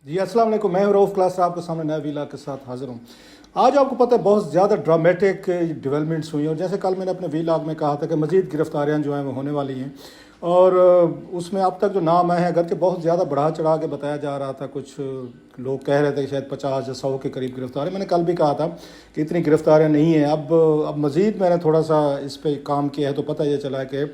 جی السلام علیکم، میں ہوں رؤف کلاس، آپ کے سامنے نئے ویلا کے ساتھ حاضر ہوں۔ آج آپ کو پتہ ہے بہت زیادہ ڈرامیٹک ڈیولپمنٹس ہوئی ہیں، اور جیسے کل میں نے اپنے ویلاگ میں کہا تھا کہ مزید گرفتاریاں جو ہیں وہ ہونے والی ہیں، اور اس میں اب تک جو نام آئے ہیں اگرچہ بہت زیادہ بڑھا چڑھا کے بتایا جا رہا تھا، کچھ لوگ کہہ رہے تھے کہ شاید 50 یا 100 کے قریب گرفتار ہیں۔ میں نے کل بھی کہا تھا کہ اتنی گرفتاریاں نہیں ہیں۔ اب مزید میں نے تھوڑا سا اس پہ کام کیا ہے تو پتہ یہ چلا ہے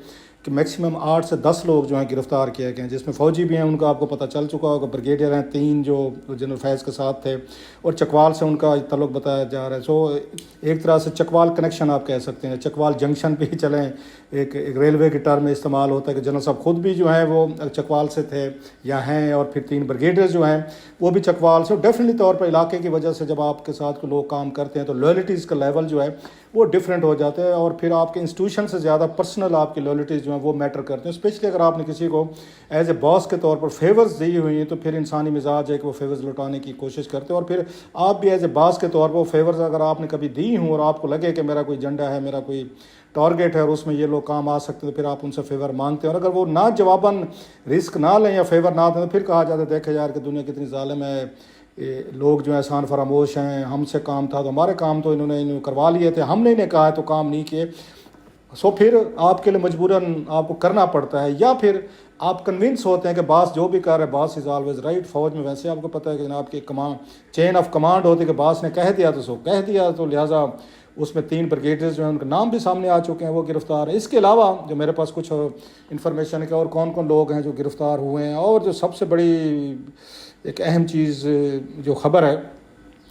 کہ میکسیمم 8 سے 10 لوگ جو ہیں گرفتار کیے گئے ہیں، جس میں فوجی بھی ہیں، ان کا آپ کو پتہ چل چکا ہوگا، بریگیڈیئر ہیں 3 جو جنرل فیض کے ساتھ تھے، اور چکوال سے ان کا تعلق بتایا جا رہا ہے۔ سو ایک طرح سے چکوال کنیکشن آپ کہہ سکتے ہیں، چکوال جنکشن پہ ہی چلیں، ایک ریلوے کی ٹرم میں استعمال ہوتا ہے کہ جنرل صاحب خود بھی جو ہیں وہ چکوال سے تھے یا ہیں، اور پھر 3 بریگیڈیئر جو ہیں وہ بھی چکوال سے۔ ڈیفینیٹلی طور پر علاقے کی وجہ سے جب آپ کے ساتھ لوگ کام کرتے ہیں تو لویلٹیز کا لیول جو ہے وہ ڈفرینٹ ہو جاتا ہے، اور پھر آپ کے انسٹیٹیوشن سے زیادہ پرسنل آپ کی لویلٹیز جو ہیں وہ میٹر کرتے ہیں، اسپیشلی اگر آپ نے کسی کو ایز اے باس کے طور پر فیورز دی ہوئی ہیں تو پھر انسانی مزاج ہے کہ وہ فیورز لوٹانے کی کوشش کرتے ہیں، اور پھر آپ بھی ایز اے باس کے طور پر وہ فیورز اگر آپ نے کبھی دی ہوں اور آپ کو لگے کہ میرا کوئی ایجنڈا ہے، میرا کوئی ٹارگیٹ ہے اور اس میں یہ لوگ کام آ سکتے ہیں، تو پھر آپ ان سے فیور مانگتے ہیں، اور اگر وہ نہ جواباً رسک نہ لیں یا فیور نہ دیں تو پھر کہا جاتا ہے دیکھے یار کہ دنیا کتنی ظالم ہے، لوگ جو احسان فراموش ہیں، ہم سے کام تھا تو ہمارے کام تو انہوں نے کروا لیے تھے، ہم نے انہیں کہا ہے تو کام نہیں کیے۔ سو پھر آپ کے لیے مجبوراً آپ کو کرنا پڑتا ہے، یا پھر آپ کنونس ہوتے ہیں کہ باس جو بھی کر رہے باس از آلویز رائٹ۔ فوج میں ویسے آپ کو پتہ ہے کہ جناب کی چین آف کمانڈ ہوتی ہے کہ باس نے کہہ دیا تو سو کہہ دیا، تو لہٰذا اس میں 3 بریگیڈیئرز جو ہیں ان کے نام بھی سامنے آ چکے ہیں، وہ گرفتار ہیں۔ اس کے علاوہ جو میرے پاس کچھ انفارمیشن ہے کہ اور کون کون لوگ ہیں جو گرفتار ہوئے ہیں، اور جو سب سے بڑی ایک اہم چیز جو خبر ہے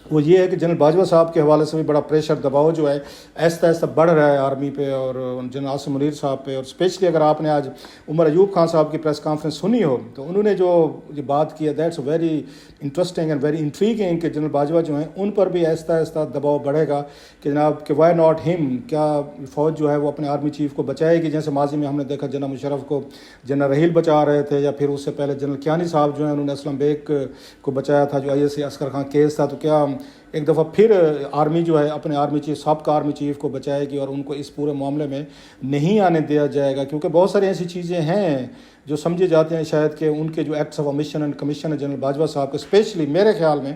وہ یہ ہے کہ جنرل باجوہ صاحب کے حوالے سے بھی بڑا پریشر دباؤ جو ہے ایسا ایسا بڑھ رہا ہے آرمی پہ اور جنرل عاصم منیر صاحب پہ، اور اسپیشلی اگر آپ نے آج عمر ایوب خان صاحب کی پریس کانفرنس سنی ہو تو انہوں نے جو یہ بات کی ہے that's very interesting and very intriguing کہ جنرل باجوہ جو ہیں ان پر بھی ایسا ایسا دباؤ بڑھے گا کہ جناب کہ وائی ناٹ ہم، کیا فوج جو ہے وہ اپنے آرمی چیف کو بچائے گی، جیسے ماضی میں ہم نے دیکھا جنرل مشرف کو جنرل رحیل بچا رہے تھے، یا پھر اس سے پہلے جنرل کیانی صاحب جو ہیں انہوں نے اسلم بیگ کو بچایا تھا جو ISC عسکر خان کیس تھا، تو کیا ایک دفعہ پھر آرمی جو ہے اپنے آرمی چیف سابقہ آرمی چیف کو بچائے گی اور ان کو اس پورے معاملے میں نہیں آنے دیا جائے گا؟ کیونکہ بہت ساری ایسی چیزیں ہیں جو سمجھے جاتے ہیں شاید کہ ان کے جو acts of omission and commission ہے جنرل باجوہ صاحب کے، اسپیشلی میرے خیال میں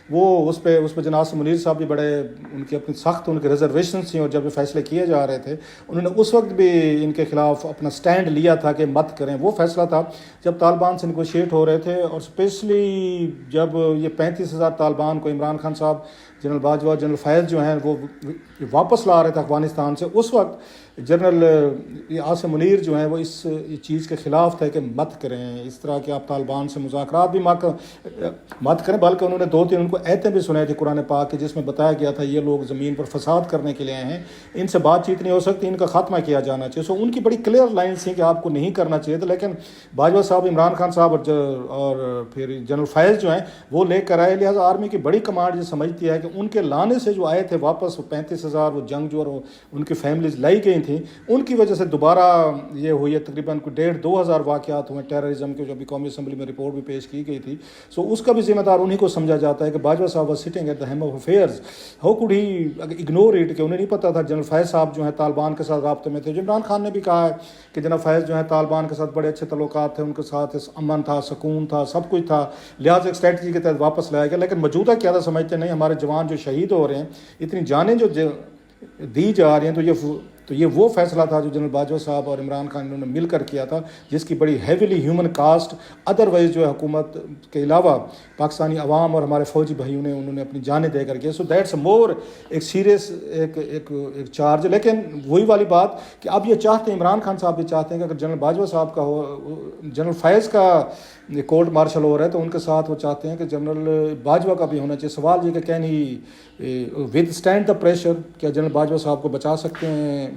وہ اس پہ جناب عاصم منیر صاحب بھی بڑے ان کی اپنی سخت ان کے ریزرویشنس تھیں، اور جب یہ فیصلے کیے جا رہے تھے انہوں نے اس وقت بھی ان کے خلاف اپنا سٹینڈ لیا تھا کہ مت کریں۔ وہ فیصلہ تھا جب طالبان سے نیگوشیٹ ہو رہے تھے، اور اسپیشلی جب یہ 35,000 طالبان کو عمران خان صاحب، جنرل باجوہ، جنرل فیض جو ہیں وہ واپس لا رہے تھے افغانستان سے، اس وقت جنرل عاصم منیر جو ہیں وہ اس چیز کے خلاف تھے کہ مت کریں اس طرح کہ آپ طالبان سے مذاکرات بھی مت کریں، بلکہ انہوں نے 2-3 ان کو ایتیں بھی سنائی تھی قرآن پاک کی جس میں بتایا گیا تھا یہ لوگ زمین پر فساد کرنے کے لیے آئے ہیں، ان سے بات چیت نہیں ہو سکتی، ان کا خاتمہ کیا جانا چاہیے۔ سو ان کی بڑی کلیئر لائنس تھیں کہ آپ کو نہیں کرنا چاہیے تھا، لیکن باجوہ صاحب، عمران خان صاحب اور پھر جنرل فیض جو ہیں وہ لے کر آئے، لہٰذا آرمی کی بڑی کمانڈ یہ سمجھتی ہے کہ ان کے لانے سے جو آئے تھے واپس 35,000 وہ جنگ جو اور ان کی فیملیز لائی گئی تھیں، ان کی وجہ سے دوبارہ یہ ہوئی ہے، تقریباً 1,500-2 ہزار واقعات ہوئے ٹیررزم کے، جو ابھی قومی اسمبلی میں رپورٹ بھی پیش کی گئی تھی۔ سو اس کا بھی ذمہ دار انہی کو سمجھا جاتا ہے کہ باجوہ صاحب was sitting at the helm of affairs, how could he ignore it, کہ انہیں نہیں پتہ تھا۔ جنرل فیض صاحب جو ہیں طالبان کے ساتھ رابطے میں تھے، عمران خان نے بھی کہا ہے کہ جنرل فیض جو ہیں طالبان کے ساتھ بڑے اچھے تعلقات تھے، ان کے ساتھ امن تھا، سکون تھا، سب کچھ تھا، لہٰذا ایک اسٹریٹجی کے تحت واپس لایا گیا۔ لیکن موجودہ قیادت سمجھتے نہیں، ہمارے جوان جو شہید ہو رہے ہیں، اتنی جانیں جو دی جا رہی ہیں، تو یہ وہ فیصلہ تھا جو جنرل باجوہ صاحب اور عمران خان انہوں نے مل کر کیا تھا، جس کی بڑی ہیویلی ہیومن کاسٹ ادروائز جو ہے حکومت کے علاوہ پاکستانی عوام اور ہمارے فوجی بھائیوں نے انہوں نے اپنی جانیں دے کر کیا۔ سو دیٹس مور ایک سیریس ایک چارج۔ لیکن وہی والی بات کہ اب یہ چاہتے ہیں، عمران خان صاحب بھی چاہتے ہیں کہ اگر جنرل باجوہ صاحب کا ہو، جنرل فیض کا کورٹ مارشل ہو رہا ہے تو ان کے ساتھ وہ چاہتے ہیں کہ جنرل باجوہ کا بھی ہونا چاہیے۔ سوال یہ کہ can he with stand the pressure, کیا جنرل باجوہ صاحب کو بچا سکتے ہیں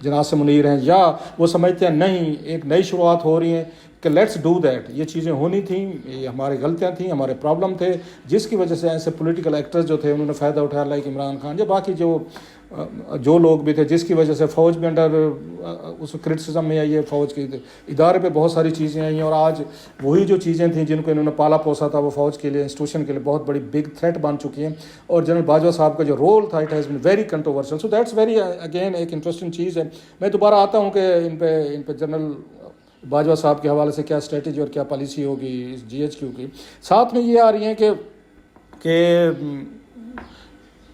جناب عاصم منیر ہیں، یا وہ سمجھتے ہیں نہیں ایک نئی شروعات ہو رہی ہیں کہ لیٹس ڈو دیٹ، یہ چیزیں ہونی تھیں، یہ ہماری غلطیاں تھیں، ہمارے پرابلم تھے، جس کی وجہ سے ایسے پولیٹیکل ایکٹرز جو تھے انہوں نے فائدہ اٹھایا، لائک عمران خان یا باقی جو لوگ بھی تھے، جس کی وجہ سے فوج بھی انڈر اس کرٹیسزم میں آئی ہے، فوج کے ادارے پہ بہت ساری چیزیں آئی ہیں، اور آج وہی جو چیزیں تھیں جن کو انہوں نے پالا پوسا تھا وہ فوج کے لیے، انسٹیٹیوشن کے لیے بہت بڑی بگ تھریٹ بن چکی ہیں، اور جنرل باجوہ صاحب کا جو رول تھا it has been very controversial. So that's very again ایک انٹرسٹنگ چیز ہے۔ میں دوبارہ آتا ہوں کہ ان پہ جنرل باجوہ صاحب کے حوالے سے کیا اسٹریٹجی اور کیا پالیسی ہوگی اس GHQ کی. ساتھ میں یہ آ رہی ہیں کہ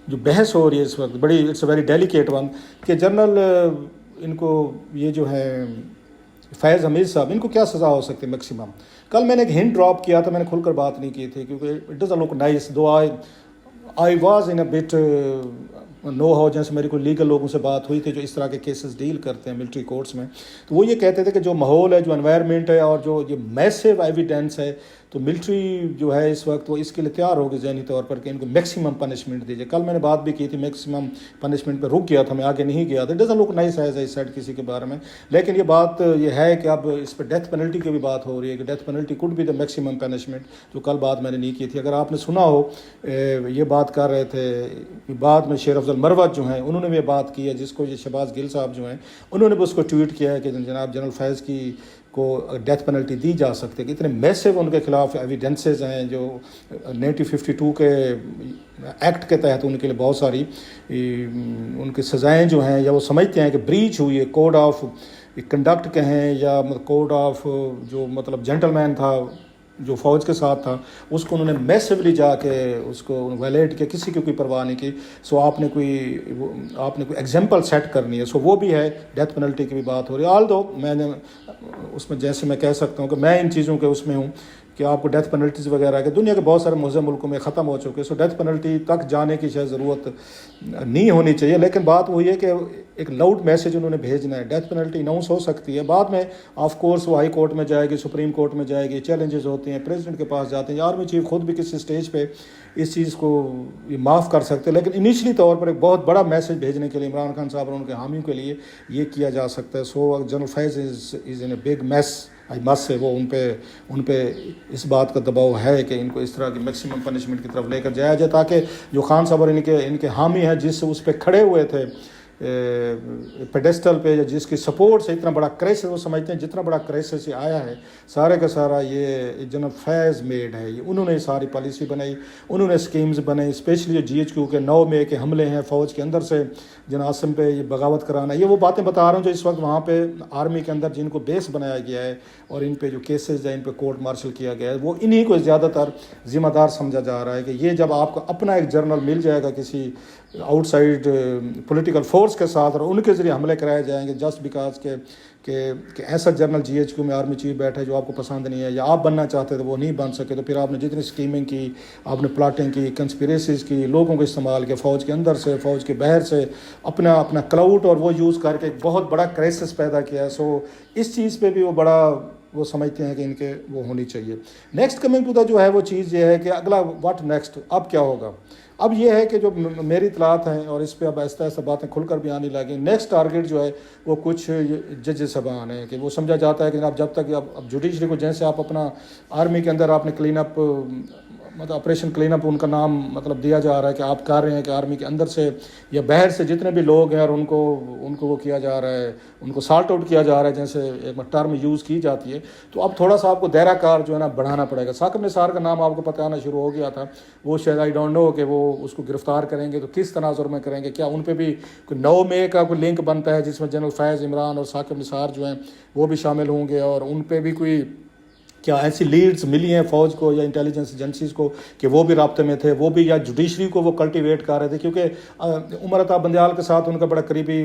جو بحث ہو رہی ہے اس وقت بڑی it's a very delicate one کہ جنرل ان کو یہ جو ہے فیض حمید صاحب ان کو کیا سزا ہو سکتی ہے میکسیمم. کل میں نے ایک ہنٹ ڈراپ کیا تھا, میں نے کھل کر بات نہیں کی تھی کیونکہ it doesn't look nice though I was in a bit know how. جیسے میری کوئی لیگل لوگوں سے بات ہوئی تھی جو اس طرح کے کیسز ڈیل کرتے ہیں ملٹری کورٹس میں, تو وہ یہ کہتے تھے کہ جو ماحول ہے, جو انوائرمنٹ ہے اور جو یہ میسو ایویڈینس ہے, تو ملٹری جو ہے اس وقت وہ اس کے لیے تیار ہوگی ذہنی طور پر کہ ان کو میکسیمم پنشمنٹ دیجیے. کل میں نے بات بھی کی تھی میکسیمم پنشمنٹ پہ رک گیا تھا, میں آگے نہیں گیا تھا. Doesn't look nice as I said کسی کے بارے میں, لیکن یہ بات یہ ہے کہ اب اس پہ ڈیتھ پینلٹی کی بھی بات ہو رہی ہے کہ ڈیتھ پینلٹی کوڈ بھی دا میکسیمم پنشمنٹ, جو کل بات میں نے نہیں کی تھی. اگر آپ نے سنا ہو یہ بات کر رہے تھے بعد میں شیر افضل مروت جو ہیں انہوں نے بھی یہ بات کی ہے, جس کو یہ شہباز گل صاحب جو ہیں انہوں نے بھی اس کو ٹویٹ کیا ہے کہ جناب جنرل فیض کی کو ڈیتھ پینلٹی دی جا سکتی ہے کہ اتنے میسو ان کے خلاف ایویڈنسز ہیں جو 1952 کے ایکٹ کے تحت ان کے لیے بہت ساری ان کی سزائیں جو ہیں یا وہ سمجھتے ہیں کہ بریچ ہوئی ہے کوڈ آف کنڈکٹ کہیں یا کوڈ آف جو مطلب جینٹل مین تھا جو فوج کے ساتھ تھا, اس کو انہوں نے میسولی جا کے اس کو ویلیٹ کیا, کسی کی کوئی پرواہ نہیں کی. سو آپ نے کوئی ایگزامپل سیٹ کرنی ہے. سو وہ بھی ہے, ڈیتھ پینلٹی کی بھی بات ہو رہی ہے. آل دو میں نے اس میں جیسے میں کہہ سکتا ہوں کہ میں ان چیزوں کے اس میں ہوں کہ آپ کو ڈیتھ پینلٹیز وغیرہ کہ دنیا کے بہت سارے معظم ملکوں میں ختم ہو چکے. سو ڈیتھ پینلٹی تک جانے کی شاید ضرورت نہیں ہونی چاہیے, لیکن بات وہی ہے کہ ایک لاؤڈ میسج انہوں نے بھیجنا ہے. ڈیتھ پینلٹی اناؤنس ہو سکتی ہے بعد میں, آف کورس وہ ہائی کورٹ میں جائے گی, سپریم کورٹ میں جائے گی, چیلنجز ہوتے ہیں, پریزیڈنٹ کے پاس جاتے ہیں, آرمی چیف خود بھی کسی اسٹیج پہ اس چیز کو معاف کر سکتے ہیں. لیکن انیشلی طور پر ایک بہت بڑا میسج بھیجنے کے لیے عمران خان صاحب اور ان کے حامیوں کے لیے یہ کیا جا سکتا ہے. So general Faiz is in a big mess I must سے وہ ان پہ اس بات کا دباؤ ہے کہ ان کو اس طرح کی میکسیمم پنشمنٹ کی طرف لے کر جایا جائے, تاکہ جو خان صاحب اور ان کے حامی ہیں جس اس پہ کھڑے ہوئے تھے پیڈسٹل پہ, یا جس کی سپورٹ سے اتنا بڑا کرائسس وہ سمجھتے ہیں جتنا بڑا کرائسس یہ آیا ہے سارے کا سارا یہ جنرل فیض میڈ ہے. یہ انہوں نے ساری پالیسی بنائی, انہوں نے اسکیمز بنائی, اسپیشلی جو GHQ کے 9 مئی کے حملے ہیں فوج کے اندر سے جن عاصم پہ یہ بغاوت کرانا, یہ وہ باتیں بتا رہا ہوں جو اس وقت وہاں پہ آرمی کے اندر جن کو بیس بنایا گیا ہے اور ان پہ جو کیسز ہیں ان پہ کورٹ مارشل کیا گیا ہے, وہ انہی کو زیادہ تر ذمہ دار سمجھا جا رہا ہے. کہ یہ جب آپ کو اپنا ایک جرنل مل جائے گا کسی آؤٹ سائڈ پولیٹیکل فورس کے ساتھ اور ان کے ذریعے حملے کرائے جائیں گے جسٹ بیکاز کہ ایسا جرنل GHQ میں آرمی چیف بیٹھے جو آپ کو پسند نہیں ہے یا آپ بننا چاہتے تھے وہ نہیں بن سکے, تو پھر آپ نے جتنی اسکیمنگ کی, آپ نے پلاٹنگ کی, کنسپریسیز کی, لوگوں کو استعمال کیا فوج کے اندر سے فوج کے باہر سے, اپنا کلاؤٹ اور وہ یوز کر کے ایک بہت بڑا کرائسس پیدا کیا ہے. سو اس چیز پہ بھی وہ سمجھتے ہیں کہ ان کے وہ ہونی چاہیے. نیکسٹ کمنگ ٹو دا جو ہے وہ چیز یہ ہے کہ اگلا واٹ نیکسٹ, اب کیا ہوگا. اب یہ ہے کہ جو میری اطلاعات ہیں اور اس پہ اب آہستہ آہستہ باتیں کھل کر بھی آنے لگیں, نیکسٹ ٹارگیٹ جو ہے وہ کچھ جج صاحبان ہیں کہ وہ سمجھا جاتا ہے کہ جناب جب تک اب جوڈیشری کو جیسے آپ اپنا آرمی کے اندر آپ نے کلین اپ مطلب آپریشن کلین اپ ان کا نام مطلب دیا جا رہا ہے کہ آپ کر رہے ہیں کہ آرمی کے اندر سے یا باہر سے جتنے بھی لوگ ہیں اور ان کو وہ کیا جا رہا ہے, ان کو سارٹ آؤٹ کیا جا رہا ہے جیسے ایک ٹرم یوز کی جاتی ہے. تو اب تھوڑا سا آپ کو دائرہ کار جو ہے نا بڑھانا پڑے گا. ثاقب نثار کا نام آپ کو پتہ آنا شروع ہو گیا تھا, وہ شاید آئی ڈونٹ نو کہ وہ اس کو گرفتار کریں گے تو کس تناظر میں کریں گے, کیا ان پہ بھی کوئی 9 مئی کا کوئی لنک بنتا ہے جس میں جنرل فیض عمران اور ثاقب نثار جو ہیں وہ بھی شامل ہوں گے, اور ان پہ بھی کوئی کیا ایسی لیڈز ملی ہیں فوج کو یا انٹیلیجنس ایجنسیز کو کہ وہ بھی رابطے میں تھے, وہ بھی یا جوڈیشری کو وہ کلٹیویٹ کر رہے تھے, کیونکہ عمر عطا بندیال کے ساتھ ان کا بڑا قریبی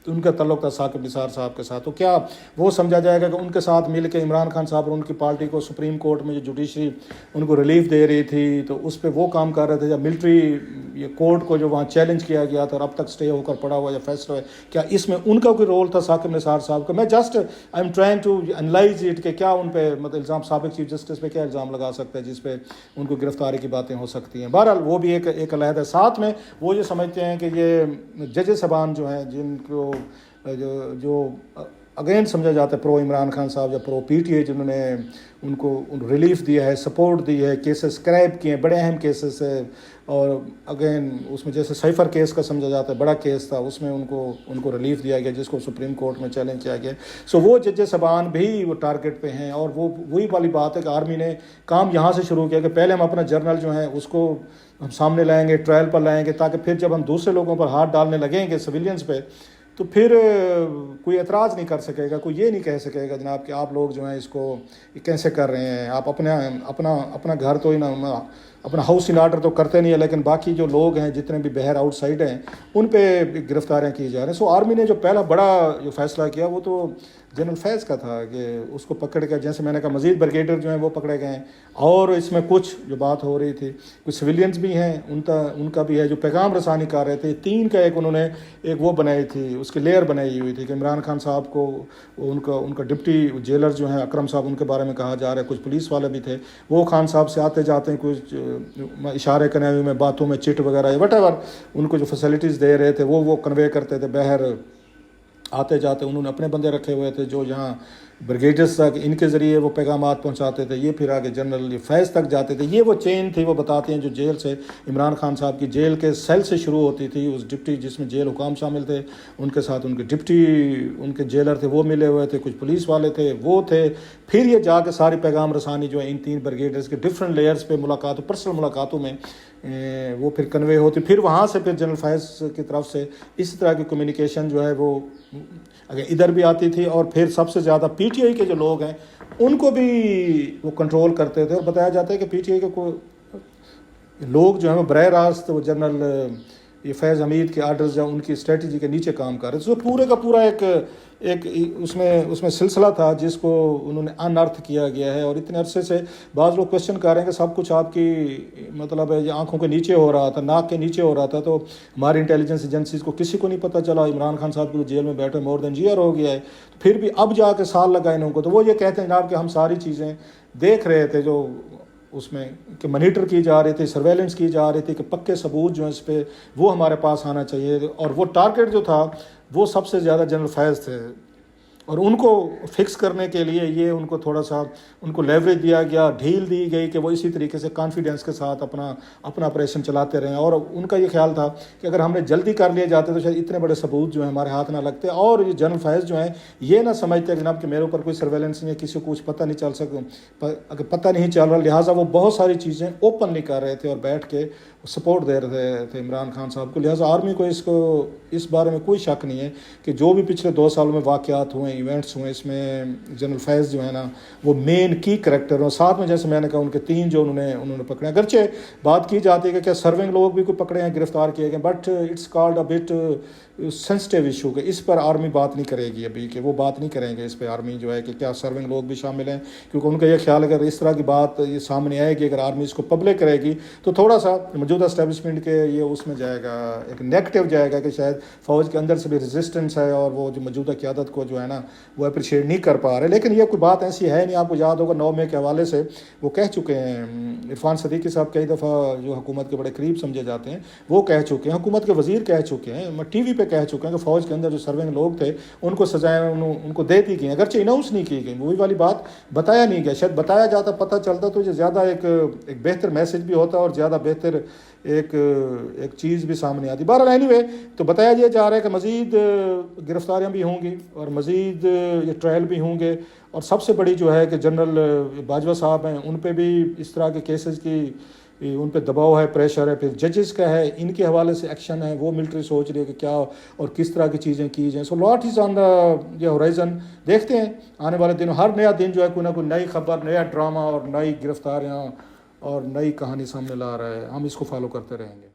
ان کا تعلق تھا ثاقب نثار صاحب کے ساتھ. تو کیا وہ سمجھا جائے گا کہ ان کے ساتھ مل کے عمران خان صاحب اور ان کی پارٹی کو سپریم کورٹ میں جو جوڈیشری ان کو ریلیف دے رہی تھی تو اس پہ وہ کام کر رہے تھے, یا ملٹری یہ کورٹ کو جو وہاں چیلنج کیا گیا تھا اور اب تک سٹے ہو کر پڑا ہوا یا فیصلہ ہے, کیا اس میں ان کا کوئی رول تھا ثاقب نثار صاحب کا. میں just I am trying to analyze it کہ کیا ان پہ مطلب الزام سابق چیف جسٹس پہ کیا الزام لگا سکتے ہیں جس پہ ان کو گرفتاری کی باتیں ہو سکتی ہیں. بہرحال وہ بھی ایک علیحدہ ہے. ساتھ میں وہ یہ سمجھتے ہیں کہ یہ جج صاحبان جو ہیں جن کو جو اگین سمجھا جاتا ہے پرو عمران خان صاحب یا پرو PTI, جنہوں نے ان کو ریلیف دیا ہے, سپورٹ دی ہے, کیسز اسکریپ کیے ہیں, بڑے اہم کیسز ہے, اور اگین اس میں جیسے سائفر کیس کا سمجھا جاتا ہے بڑا کیس تھا, اس میں ان کو ریلیف دیا گیا جس کو سپریم کورٹ میں چیلنج کیا گیا. سو وہ جج صاحبان بھی وہ ٹارگیٹ پہ ہیں, اور وہی والی بات ہے کہ آرمی نے کام یہاں سے شروع کیا کہ پہلے ہم اپنا جرنل جو ہے اس کو ہم سامنے لائیں گے, ٹرائل پر لائیں گے, تاکہ پھر جب ہم دوسرے لوگوں پر ہاتھ ڈالنے لگیں گے سویلینز پہ تو پھر کوئی اعتراض نہیں کر سکے گا, کوئی یہ نہیں کہہ سکے گا جناب کہ آپ لوگ جو ہیں اس کو کیسے کر رہے ہیں, آپ اپنا گھر تو اپنا ہاؤس ان آرڈر تو کرتے نہیں ہیں, لیکن باقی جو لوگ ہیں جتنے بھی بہر آؤٹ سائڈ ہیں ان پہ گرفتاریاں کی جا رہی ہیں. سو آرمی نے جو پہلا بڑا جو فیصلہ کیا وہ تو جنرل فیض کا تھا کہ اس کو پکڑ کے, جیسے میں نے کہا مزید بریگیڈر جو ہیں وہ پکڑے گئے ہیں, اور اس میں کچھ جو بات ہو رہی تھی کچھ سویلینز بھی ہیں ان کا بھی ہے جو پیغام رسانی کر رہے تھے. 3 کا انہوں نے ایک وہ بنائی تھی, اس کی لیئر بنائی ہوئی تھی کہ عمران خان صاحب کو ان کا ڈپٹی جیلر جو ہیں اکرم صاحب ان کے بارے میں کہا جا رہا ہے, کچھ پولیس والے بھی تھے وہ خان صاحب سے آتے جاتے ہیں, کچھ اشارے کرنے میں باتوں میں چٹ وغیرہ وٹ ایور ان کو جو فیسلٹیز دے رہے تھے وہ کنوے کرتے تھے. بہر آتے جاتے انہوں نے اپنے بندے رکھے ہوئے تھے جو یہاں بریگیڈرز تک ان کے ذریعے وہ پیغامات پہنچاتے تھے, یہ پھر آگے جنرل فیض تک جاتے تھے. یہ وہ چین تھی, وہ بتاتے ہیں جو جیل سے عمران خان صاحب کی جیل کے سیل سے شروع ہوتی تھی, اس ڈپٹی جس میں جیل حکام شامل تھے ان کے ساتھ ان کے ڈپٹی ان کے جیلر تھے وہ ملے ہوئے تھے, کچھ پولیس والے تھے وہ تھے, پھر یہ جا کے ساری پیغام رسانی جو ہے ان 3 بریگیڈرز کے ڈفرینٹ لیئرز پہ پرسنل ملاقاتوں میں وہ پھر کنوے ہوتی. پھر وہاں سے پھر جنرل فیض کی طرف سے اس طرح کی کمیونیکیشن جو ہے وہ اگر ادھر بھی آتی تھی, اور پھر سب سے زیادہ پی ٹی آئی کے جو لوگ ہیں ان کو بھی وہ کنٹرول کرتے تھے. اور بتایا جاتا ہے کہ پی ٹی آئی کے لوگ جو ہیں وہ براہ راست وہ جنرل یہ فیض حمید کے آرڈرز یا ان کی اسٹریٹجی کے نیچے کام کر رہے تھے. تو پورے کا پورا ایک اس میں سلسلہ تھا جس کو انہوں نے انرتھ کیا گیا ہے. اور اتنے عرصے سے بعض لوگ کوشچن کر رہے ہیں کہ سب کچھ آپ کی مطلب ہے یہ آنکھوں کے نیچے ہو رہا تھا, ناک کے نیچے ہو رہا تھا, تو ہماری انٹیلیجنس ایجنسیز کو کسی کو نہیں پتہ چلا. عمران خان صاحب کو جیل میں بیٹھے مور دین ایئر ہو گیا ہے, پھر بھی اب جا کے سال لگا ان کو. تو وہ یہ کہتے ہیں جناب کہ ہم ساری چیزیں دیکھ رہے تھے جو اس میں کہ مانیٹر کی جا رہی تھی, سرویلنس کی جا رہی تھی کہ پکے ثبوت جو ہیں اس پہ وہ ہمارے پاس آنا چاہیے. اور وہ ٹارگیٹ جو تھا وہ سب سے زیادہ جنرل فیض تھے, اور ان کو فکس کرنے کے لیے یہ ان کو تھوڑا سا ان کو لیوریج دیا گیا, ڈھیل دی گئی کہ وہ اسی طریقے سے کانفیڈنس کے ساتھ اپنا آپریشن چلاتے رہیں. اور ان کا یہ خیال تھا کہ اگر ہم نے جلدی کر لیے جاتے تو شاید اتنے بڑے ثبوت جو ہیں ہمارے ہاتھ نہ لگتے. اور یہ جنرل فیض جو ہیں یہ نہ سمجھتے جناب کہ میرے اوپر کوئی سرویلنس نہیں ہے, کسی کو کچھ پتہ نہیں چل سکتا, اگر پتہ نہیں چل رہا, لہٰذا وہ بہت ساری چیزیں اوپنلی کر رہے تھے اور بیٹھ کے سپورٹ دے رہے تھے عمران خان صاحب کو. لہٰذا آرمی کو اس بارے میں کوئی شک نہیں ہے کہ جو بھی پچھلے 2 سالوں میں واقعات ہوئے ایونٹس ہوئے اس میں جنرل فیض جو ہے نا وہ مین کی کریکٹر. اور ساتھ میں جیسے میں نے کہا ان کے 3 جو انہوں نے پکڑے, اگرچہ بات کی جاتی ہے کہ کیا سرونگ لوگ بھی کوئی پکڑے ہیں, گرفتار کیے گئے, but it's called a bit sensitive issue کہ اس پر آرمی بات نہیں کرے گی ابھی, کہ وہ بات نہیں کریں گے اس پہ آرمی جو ہے کہ کیا سرونگ لوگ بھی شامل ہیں, کیونکہ ان کا یہ خیال ہے اگر اس طرح کی بات یہ سامنے آئے گی, اگر آرمی اس کو پبلک کرے گی تو تھوڑا سا موجودہ اسٹیبلشمنٹ کے یہ اس میں جائے گا, ایک نیگیٹو جائے گا کہ شاید فوج کے اندر سے بھی ریزسٹنس ہے اور وہ جو موجودہ قیادت کو جو ہے نا وہ اپریشیٹ نہیں کر پا رہے. لیکن یہ کوئی بات ایسی ہے نہیں, آپ کو یاد ہوگا 9 مئی کے حوالے سے وہ کہہ چکے ہیں عرفان صدیقی صاحب کئی دفعہ جو حکومت کے بڑے قریب سمجھے جاتے ہیں وہ کہہ چکے ہیں, حکومت کے وزیر کہہ چکے ہیں, ٹی وی پہ کہہ چکے ہیں کہ فوج کے اندر جو سرونگ لوگ تھے ان کو سزائیں ان کو دے دی گئی, اگرچہ اناؤنس نہیں کی گئی, وہی والی بات بتایا نہیں گیا. شاید بتایا جاتا پتہ چلتا تو یہ زیادہ ایک بہتر میسج بھی ہوتا اور زیادہ بہتر ایک چیز بھی سامنے آتی. بہرحال اینی وے تو بتایا یہ جا رہا ہے کہ مزید گرفتاریاں بھی ہوں گی اور مزید یہ ٹرائل بھی ہوں گے. اور سب سے بڑی جو ہے کہ جنرل باجوہ صاحب ہیں ان پہ بھی اس طرح کے کیسز کی ان پہ دباؤ ہے, پریشر ہے. پھر ججز کا ہے, ان کے حوالے سے ایکشن ہے, وہ ملٹری سوچ رہی ہے کہ کیا اور کس طرح کی چیزیں کی جائیں. سو لاٹ از آن دا یہ ہورائزن. دیکھتے ہیں آنے والے دنوں, ہر نیا دن جو ہے کوئی نہ کوئی نئی خبر, نیا ڈرامہ اور نئی گرفتاریاں اور نئی کہانی سامنے لا رہا ہے. ہم اس کو فالو کرتے رہیں گے.